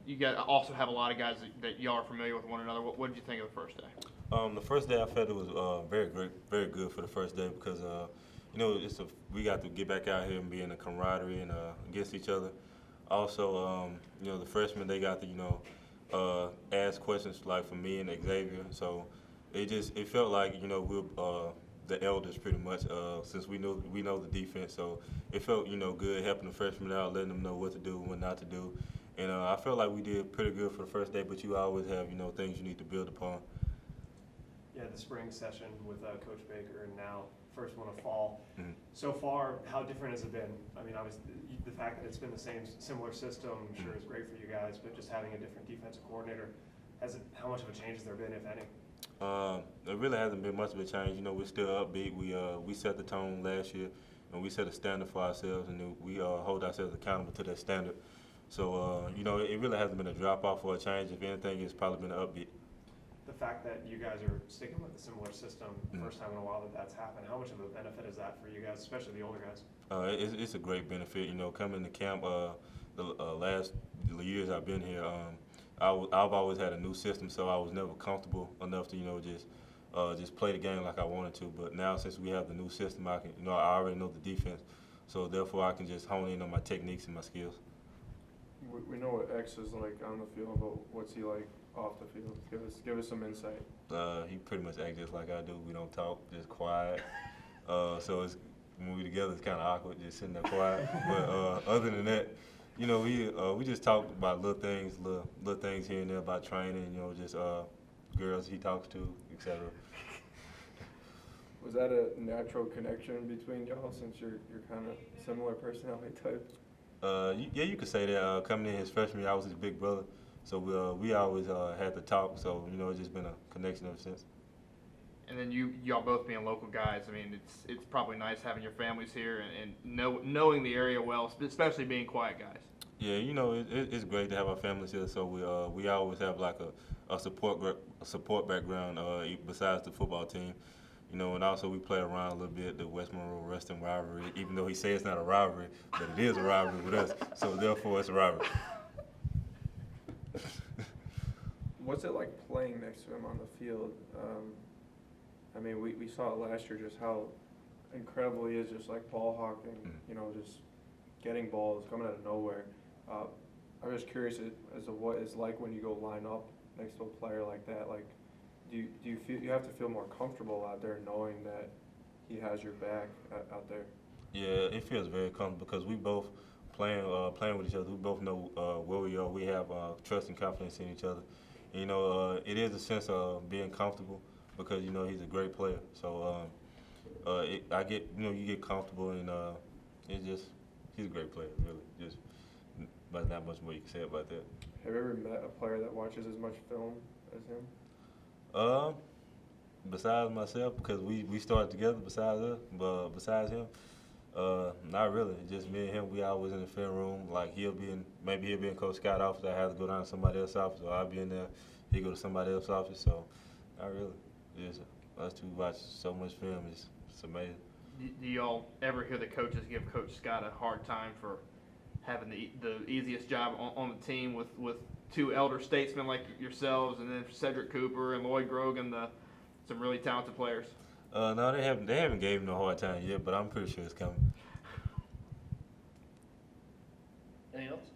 You guys also have a lot of guys that y'all are familiar with one another. What did you think of the first day? The first day I felt it was very great, very good for the first day because we got to get back out here and be in a camaraderie and against each other. Also, the freshmen they got to ask questions like for me and Xavier. So it felt like we're the elders pretty much since we know the defense. So it felt good helping the freshmen out, letting them know what to do and what not to do. And I felt like we did pretty good for the first day. But you always have things you need to build upon. Yeah, the spring session with Coach Baker and now first one of fall. Mm-hmm. So far, how different has it been? I mean, obviously, the fact that it's been the similar system, I'm sure is great for you guys, but just having a different defensive coordinator, how much of a change has there been, if any? It really hasn't been much of a change. We're still upbeat. We set the tone last year, and we set a standard for ourselves, and we hold ourselves accountable to that standard. So, it really hasn't been a drop-off or a change. If anything, it's probably been an upbeat. The fact that you guys are sticking with a similar system, first time in a while that's happened, how much of a benefit is that for you guys, especially the older guys? It's a great benefit. Coming to camp, the last years I've been here, I've always had a new system, so I was never comfortable enough to just play the game like I wanted to. But now since we have the new system, I already know the defense, so therefore I can just hone in on my techniques and my skills. We know what X is like on the field, but what's he like off the field? Give us some insight. He pretty much acts just like I do. We don't talk, just quiet. So when we together, it's kind of awkward just sitting there quiet. But other than that, we just talk about little things here and there about training. Just girls he talks to, etc. Was that a natural connection between y'all since you're kind of similar personality types? Yeah, you could say that. Coming in his freshman year, I was his big brother, so we always had to talk. So it's just been a connection ever since. And then y'all both being local guys, I mean, it's probably nice having your families here and knowing the area well, especially being quiet guys. Yeah, it's great to have our families here. So we always have like a support background besides the football team. And also we play around a little bit, the West Monroe Western rivalry, even though he says it's not a rivalry, but it is a rivalry with us, so therefore it's a rivalry. What's it like playing next to him on the field? I mean, we saw it last year just how incredible he is, just like ball hawking, just getting balls coming out of nowhere. I'm just curious as to what it's like when you go line up next to a player like that. Like, do you feel you have to feel more comfortable out there knowing that he has your back out there? Yeah, it feels very comfortable because we both playing with each other. We both know where we are. We have trust and confidence in each other. It is a sense of being comfortable because he's a great player. So I get you get comfortable and he's a great player. Really, but not much more you can say about that. Have you ever met a player that watches as much film as him? Besides myself, because we started together. Besides him, not really. Just me and him. We always in the film room. Like maybe he'll be in Coach Scott's office. I have to go down to somebody else's office, or I'll be in there. He go to somebody else's office. So, not really. Just us two watch so much film. It's amazing. Do y'all ever hear the coaches give Coach Scott a hard time for having the easiest job on the team with two elder statesmen like yourselves, and then Cedric Cooper and Lloyd Grogan, some really talented players? No, they haven't gave him a hard time yet, but I'm pretty sure it's coming. Anything else?